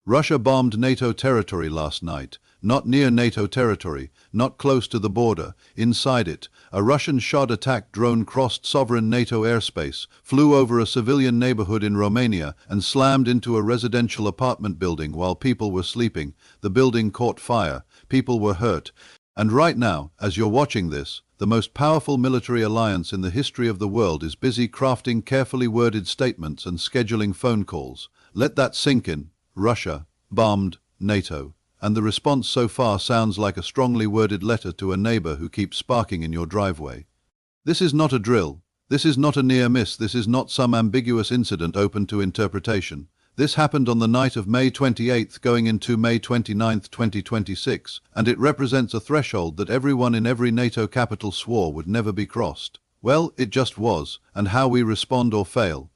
Russia bombed NATO territory last night. Not near NATO territory, not close to the border. Inside it, a Russian Shod attack drone crossed sovereign NATO airspace, flew over a civilian neighborhood in Romania, and slammed into a residential apartment building while people were sleeping. The building caught fire. People were hurt. And right now, as you're watching this, the most powerful military alliance in the history of the world is busy crafting carefully worded statements and scheduling phone calls. Let that sink in. Russia bombed NATO. And the response so far sounds like a strongly worded letter to a neighbor who keeps sparking in your driveway. This is not a drill. This is not a near miss. This is not some ambiguous incident open to interpretation. This happened on the night of May 28th going into May 29th, 2026, and it represents a threshold that everyone in every NATO capital swore would never be crossed. Well, it just was, and how we respond or fail.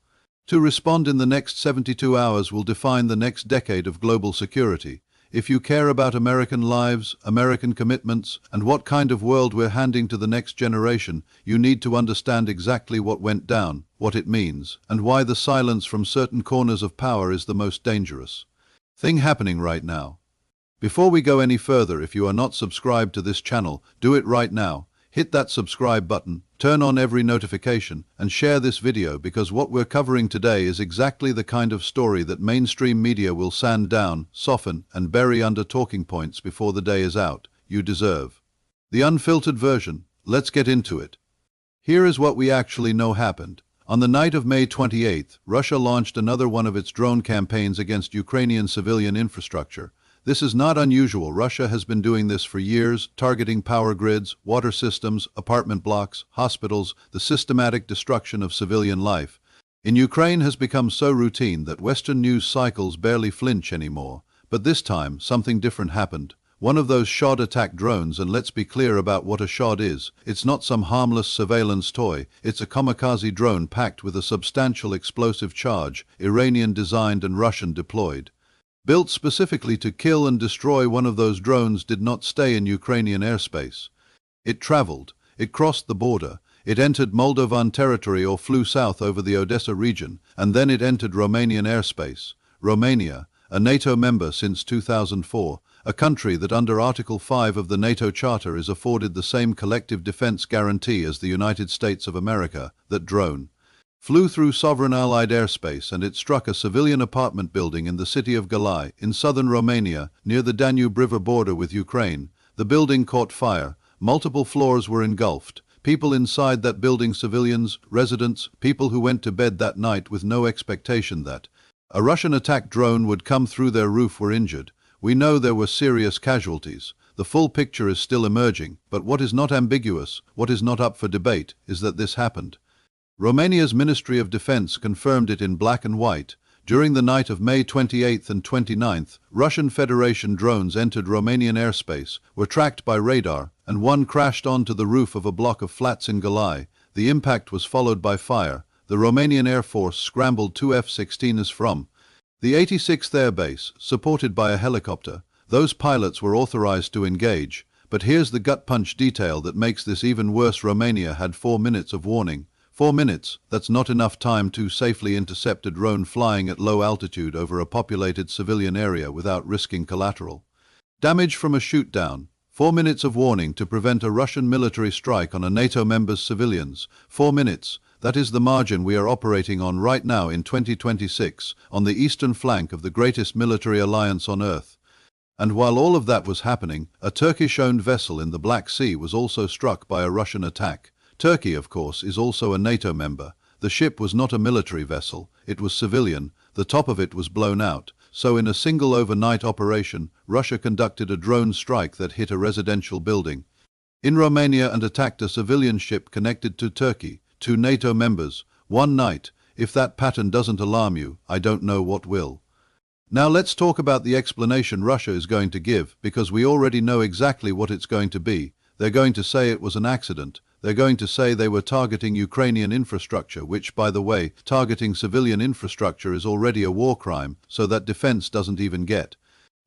To respond in the next 72 hours will define the next decade of global security. If you care about American lives, American commitments, and what kind of world we're handing to the next generation, you need to understand exactly what went down, what it means, and why the silence from certain corners of power is the most dangerous thing happening right now. Before we go any further, if you are not subscribed to this channel, do it right now. Hit that subscribe button, turn on every notification, and share this video, because what we're covering today is exactly the kind of story that mainstream media will sand down, soften, and bury under talking points before the day is out. You deserve the unfiltered version. Let's get into it. Here is what we actually know happened. On the night of May 28th, Russia launched another one of its drone campaigns against Ukrainian civilian infrastructure. This is not unusual. Russia has been doing this for years, targeting power grids, water systems, apartment blocks, hospitals. The systematic destruction of civilian life in Ukraine has become so routine that Western news cycles barely flinch anymore. But this time, something different happened. One of those Shod attack drones, and let's be clear about what a Shod is. It's not some harmless surveillance toy. It's a kamikaze drone packed with a substantial explosive charge, Iranian-designed and Russian-deployed. Built specifically to kill and destroy. One of those drones did not stay in Ukrainian airspace. It traveled, it crossed the border, it entered Moldovan territory or flew south over the Odessa region, and then it entered Romanian airspace. Romania, a NATO member since 2004, a country that under Article 5 of the NATO Charter is afforded the same collective defense guarantee as the United States of America. That drone flew through sovereign Allied airspace, and it struck a civilian apartment building in the city of Galai, in southern Romania, near the Danube River border with Ukraine. The building caught fire. Multiple floors were engulfed. People inside that building, civilians, residents, people who went to bed that night with no expectation that a Russian attack drone would come through their roof, were injured. We know there were serious casualties. The full picture is still emerging, but what is not ambiguous, what is not up for debate, is that this happened. Romania's Ministry of Defense confirmed it in black and white. During the night of May 28th and 29th, Russian Federation drones entered Romanian airspace, were tracked by radar, and one crashed onto the roof of a block of flats in Galai. The impact was followed by fire. The Romanian Air Force scrambled two F-16s from the 86th Air Base, supported by a helicopter. Those pilots were authorized to engage. But here's the gut punch detail that makes this even worse. Romania had 4 minutes of warning. 4 minutes, that's not enough time to safely intercept a drone flying at low altitude over a populated civilian area without risking collateral damage from a shoot-down. 4 minutes of warning to prevent a Russian military strike on a NATO member's civilians. 4 minutes, that is the margin we are operating on right now in 2026, on the eastern flank of the greatest military alliance on Earth. And while all of that was happening, a Turkish-owned vessel in the Black Sea was also struck by a Russian attack. Turkey, of course, is also a NATO member. The ship was not a military vessel, it was civilian. The top of it was blown out. So in a single overnight operation, Russia conducted a drone strike that hit a residential building in Romania and attacked a civilian ship connected to Turkey, 2 NATO members, one night. If that pattern doesn't alarm you, I don't know what will. Now let's talk about the explanation Russia is going to give, because we already know exactly what it's going to be. They're going to say it was an accident. They're going to say they were targeting Ukrainian infrastructure, which, by the way, targeting civilian infrastructure is already a war crime, so that defense doesn't even get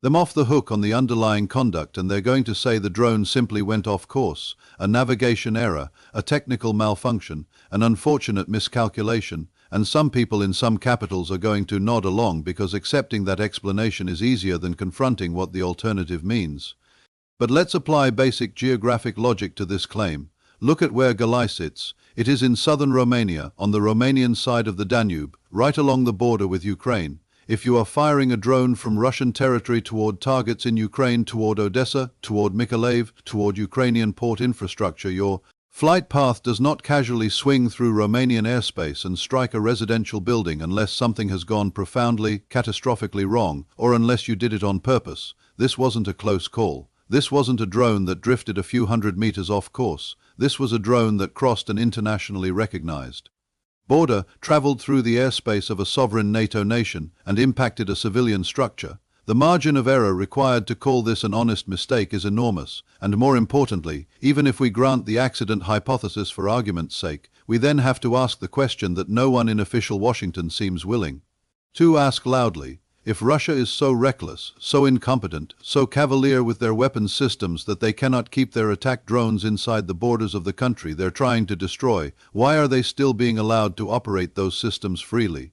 them off the hook on the underlying conduct. And they're going to say the drone simply went off course, a navigation error, a technical malfunction, an unfortunate miscalculation, and some people in some capitals are going to nod along because accepting that explanation is easier than confronting what the alternative means. But let's apply basic geographic logic to this claim. Look at where Galai sits. It is in southern Romania, on the Romanian side of the Danube, right along the border with Ukraine. If you are firing a drone from Russian territory toward targets in Ukraine, toward Odessa, toward Mykolaiv, toward Ukrainian port infrastructure, your flight path does not casually swing through Romanian airspace and strike a residential building unless something has gone profoundly, catastrophically wrong, or unless you did it on purpose. This wasn't a close call. This wasn't a drone that drifted a few hundred meters off course. This was a drone that crossed an internationally recognized border, traveled through the airspace of a sovereign NATO nation, and impacted a civilian structure. The margin of error required to call this an honest mistake is enormous, and more importantly, even if we grant the accident hypothesis for argument's sake, we then have to ask the question that no one in official Washington seems willing to ask loudly. If Russia is so reckless, so incompetent, so cavalier with their weapons systems that they cannot keep their attack drones inside the borders of the country they're trying to destroy, why are they still being allowed to operate those systems freely?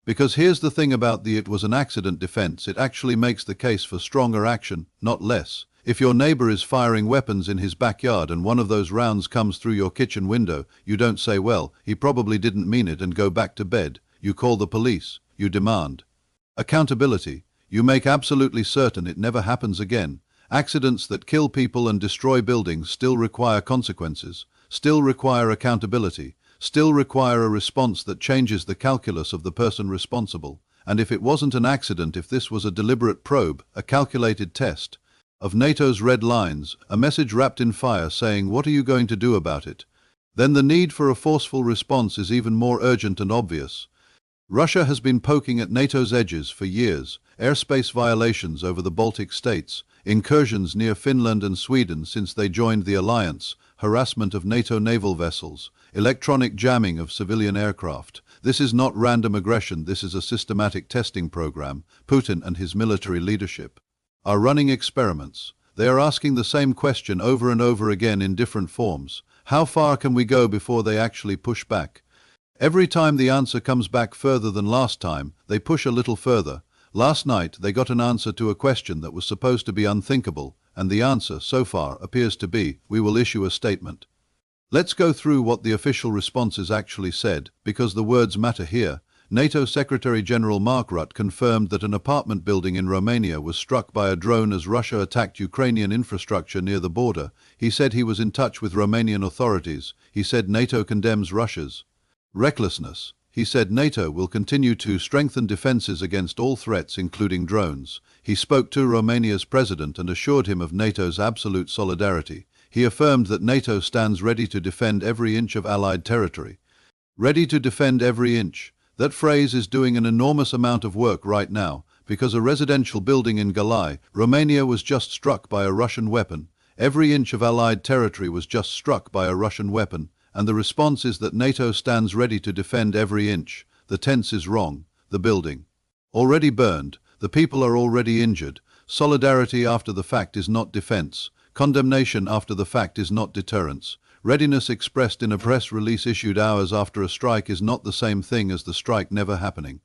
Because here's the thing about the "it was an accident" defense, it actually makes the case for stronger action, not less. If your neighbor is firing weapons in his backyard and one of those rounds comes through your kitchen window, you don't say, well, he probably didn't mean it, and go back to bed. You call the police. You demand accountability. You make absolutely certain it never happens again. Accidents that kill people and destroy buildings still require consequences, still require accountability, still require a response that changes the calculus of the person responsible. And if it wasn't an accident, if this was a deliberate probe, a calculated test of NATO's red lines, a message wrapped in fire saying, what are you going to do about it? Then the need for a forceful response is even more urgent and obvious. Russia has been poking at NATO's edges for years. Airspace violations over the Baltic states, incursions near Finland and Sweden since they joined the alliance, harassment of NATO naval vessels, electronic jamming of civilian aircraft. This is not random aggression, this is a systematic testing program. Putin and his military leadership are running experiments. They are asking the same question over and over again in different forms. How far can we go before they actually push back? Every time the answer comes back further than last time, they push a little further. Last night they got an answer to a question that was supposed to be unthinkable, and the answer, so far, appears to be, we will issue a statement. Let's go through what the official responses actually said, because the words matter here. NATO Secretary-General Mark Rutte confirmed that an apartment building in Romania was struck by a drone as Russia attacked Ukrainian infrastructure near the border. He said he was in touch with Romanian authorities. He said NATO condemns Russia's recklessness. He said NATO will continue to strengthen defenses against all threats, including drones. He spoke to Romania's president and assured him of NATO's absolute solidarity. He affirmed that NATO stands ready to defend every inch of Allied territory. Ready to defend every inch. That phrase is doing an enormous amount of work right now, because a residential building in Galai, Romania, was just struck by a Russian weapon. Every inch of Allied territory was just struck by a Russian weapon. And the response is that NATO stands ready to defend every inch. The tense is wrong. The building already burned. The people are already injured. Solidarity after the fact is not defense. Condemnation after the fact is not deterrence. Readiness expressed in a press release issued hours after a strike is not the same thing as the strike never happening.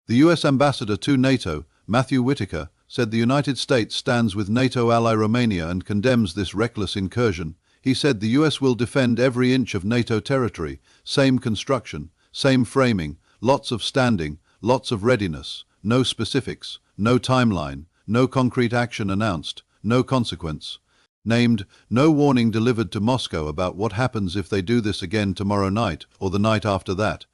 The U.S. ambassador to NATO, Matthew Whitaker, said the United States stands with NATO ally Romania and condemns this reckless incursion. He said the U.S. will defend every inch of NATO territory, same construction, same framing, lots of standing, lots of readiness, no specifics, no timeline, no concrete action announced, no consequence named, no warning delivered to Moscow about what happens if they do this again tomorrow night or the night after that.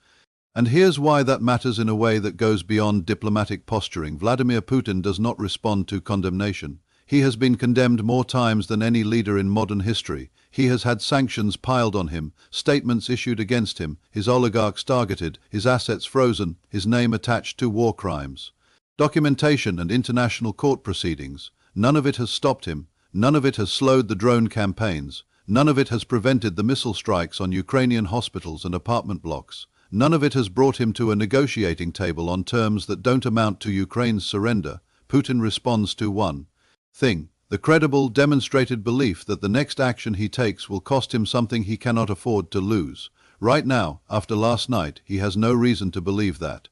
And here's why that matters in a way that goes beyond diplomatic posturing. Vladimir Putin does not respond to condemnation. He has been condemned more times than any leader in modern history. He has had sanctions piled on him, statements issued against him, his oligarchs targeted, his assets frozen, his name attached to war crimes. Documentation and international court proceedings. None of it has stopped him. None of it has slowed the drone campaigns. None of it has prevented the missile strikes on Ukrainian hospitals and apartment blocks. None of it has brought him to a negotiating table on terms that don't amount to Ukraine's surrender. Putin responds to one thing: the credible, demonstrated belief that the next action he takes will cost him something he cannot afford to lose. Right now, after last night, he has no reason to believe that.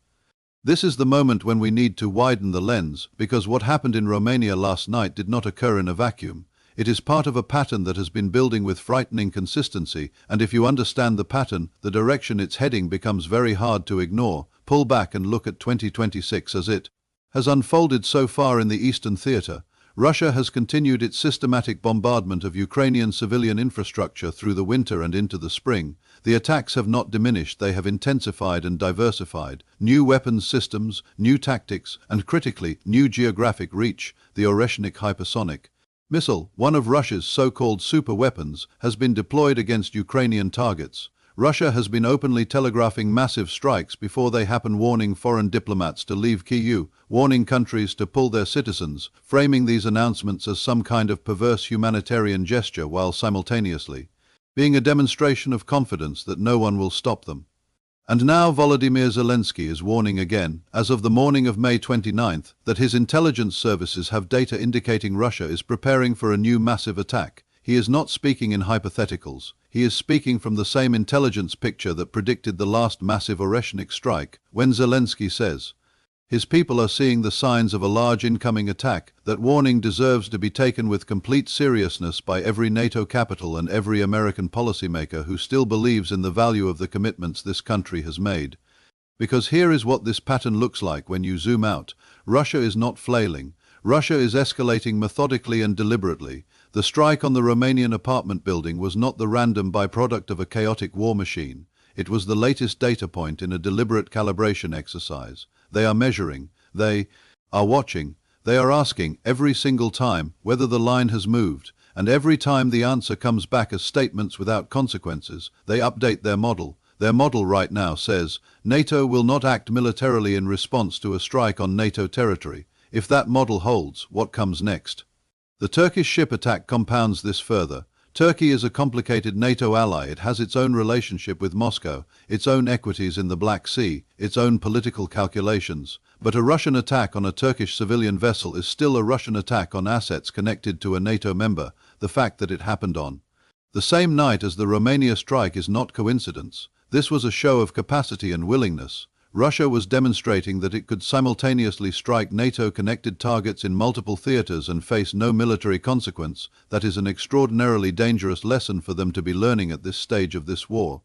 This is the moment when we need to widen the lens, because what happened in Romania last night did not occur in a vacuum. It is part of a pattern that has been building with frightening consistency, and if you understand the pattern, the direction it's heading becomes very hard to ignore. Pull back and look at 2026 as it has unfolded so far in the Eastern Theater. Russia has continued its systematic bombardment of Ukrainian civilian infrastructure through the winter and into the spring. The attacks have not diminished, they have intensified and diversified. New weapons systems, new tactics, and critically, new geographic reach. The Oreshnik hypersonic missile, one of Russia's so-called super weapons, has been deployed against Ukrainian targets. Russia has been openly telegraphing massive strikes before they happen, warning foreign diplomats to leave Kyiv, warning countries to pull their citizens, framing these announcements as some kind of perverse humanitarian gesture while simultaneously being a demonstration of confidence that no one will stop them. And now Volodymyr Zelensky is warning again, as of the morning of May 29th, that his intelligence services have data indicating Russia is preparing for a new massive attack. He is not speaking in hypotheticals. He is speaking from the same intelligence picture that predicted the last massive Oreshnik strike, when Zelensky says, his people are seeing the signs of a large incoming attack. That warning deserves to be taken with complete seriousness by every NATO capital and every American policymaker who still believes in the value of the commitments this country has made. Because here is what this pattern looks like when you zoom out. Russia is not flailing. Russia is escalating methodically and deliberately. The strike on the Romanian apartment building was not the random byproduct of a chaotic war machine. It was the latest data point in a deliberate calibration exercise. They are measuring, they are watching, they are asking every single time whether the line has moved, and every time the answer comes back as statements without consequences, they update their model. Their model right now says, NATO will not act militarily in response to a strike on NATO territory. If that model holds, what comes next? The Turkish ship attack compounds this further. Turkey is a complicated NATO ally. It has its own relationship with Moscow, its own equities in the Black Sea, its own political calculations. But a Russian attack on a Turkish civilian vessel is still a Russian attack on assets connected to a NATO member. The fact that it happened on the same night as the Romania strike is not coincidence. This was a show of capacity and willingness. Russia was demonstrating that it could simultaneously strike NATO-connected targets in multiple theaters and face no military consequence. That is an extraordinarily dangerous lesson for them to be learning at this stage of this war.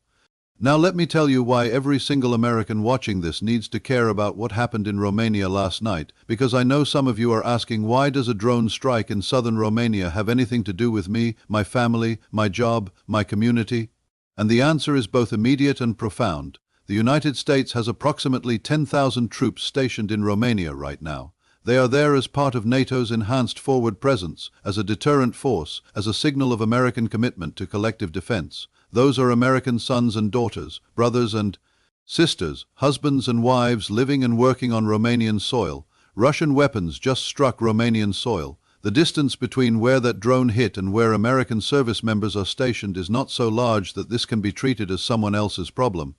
Now let me tell you why every single American watching this needs to care about what happened in Romania last night, because I know some of you are asking, why does a drone strike in southern Romania have anything to do with me, my family, my job, my community? And the answer is both immediate and profound. The United States has approximately 10,000 troops stationed in Romania right now. They are there as part of NATO's enhanced forward presence, as a deterrent force, as a signal of American commitment to collective defense. Those are American sons and daughters, brothers and sisters, husbands and wives living and working on Romanian soil. Russian weapons just struck Romanian soil. The distance between where that drone hit and where American service members are stationed is not so large that this can be treated as someone else's problem.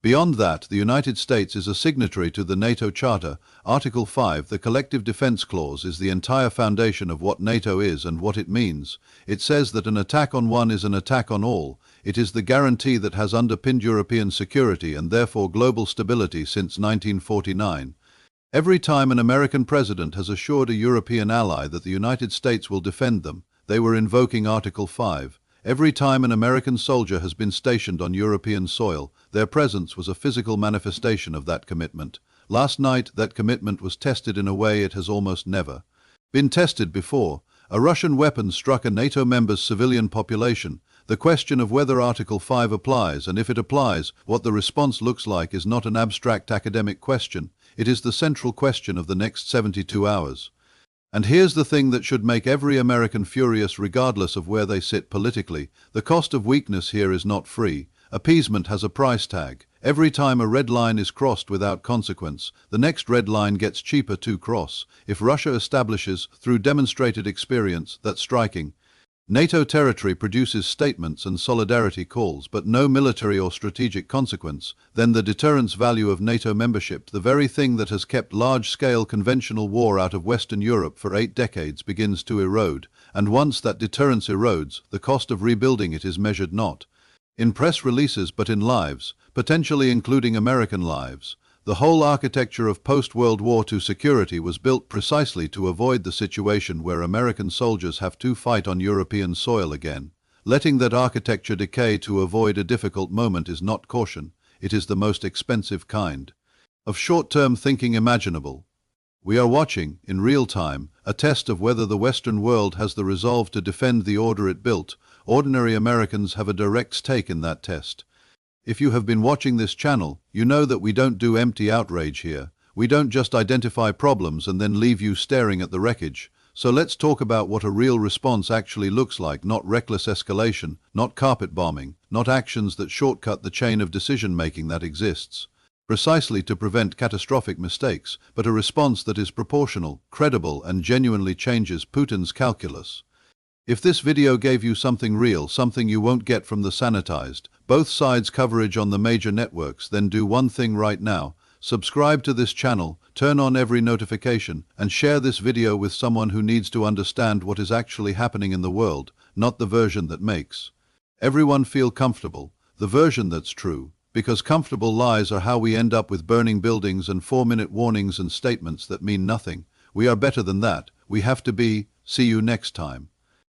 Beyond that, the United States is a signatory to the NATO Charter. Article 5, the Collective Defense Clause, is the entire foundation of what NATO is and what it means. It says that an attack on one is an attack on all. It is the guarantee that has underpinned European security and therefore global stability since 1949. Every time an American president has assured a European ally that the United States will defend them, they were invoking Article 5. Every time an American soldier has been stationed on European soil, their presence was a physical manifestation of that commitment. Last night, that commitment was tested in a way it has almost never been tested before. A Russian weapon struck a NATO member's civilian population. The question of whether Article 5 applies, and if it applies, what the response looks like, is not an abstract academic question. It is the central question of the next 72 hours. And here's the thing that should make every American furious regardless of where they sit politically. The cost of weakness here is not free. Appeasement has a price tag. Every time a red line is crossed without consequence, the next red line gets cheaper to cross. If Russia establishes, through demonstrated experience, that striking NATO territory produces statements and solidarity calls, but no military or strategic consequence, then the deterrence value of NATO membership, the very thing that has kept large-scale conventional war out of Western Europe for 8 decades, begins to erode. And once that deterrence erodes, the cost of rebuilding it is measured not In press releases, but in lives, potentially including American lives. The whole architecture of post-World War II security was built precisely to avoid the situation where American soldiers have to fight on European soil again. Letting that architecture decay to avoid a difficult moment is not caution, it is the most expensive kind of short-term thinking imaginable. We are watching, in real time, a test of whether the Western world has the resolve to defend the order it built. Ordinary Americans have a direct stake in that test. If you have been watching this channel, you know that we don't do empty outrage here. We don't just identify problems and then leave you staring at the wreckage. So let's talk about what a real response actually looks like, not reckless escalation, not carpet bombing, not actions that shortcut the chain of decision-making that exists, precisely to prevent catastrophic mistakes, but a response that is proportional, credible, and genuinely changes Putin's calculus. If this video gave you something real, something you won't get from the sanitized, both sides coverage on the major networks, then do one thing right now. Subscribe to this channel, turn on every notification, and share this video with someone who needs to understand what is actually happening in the world, not the version that makes everyone feel comfortable, the version that's true, because comfortable lies are how we end up with burning buildings and 4-minute warnings and statements that mean nothing. We are better than that. We have to be. See you next time.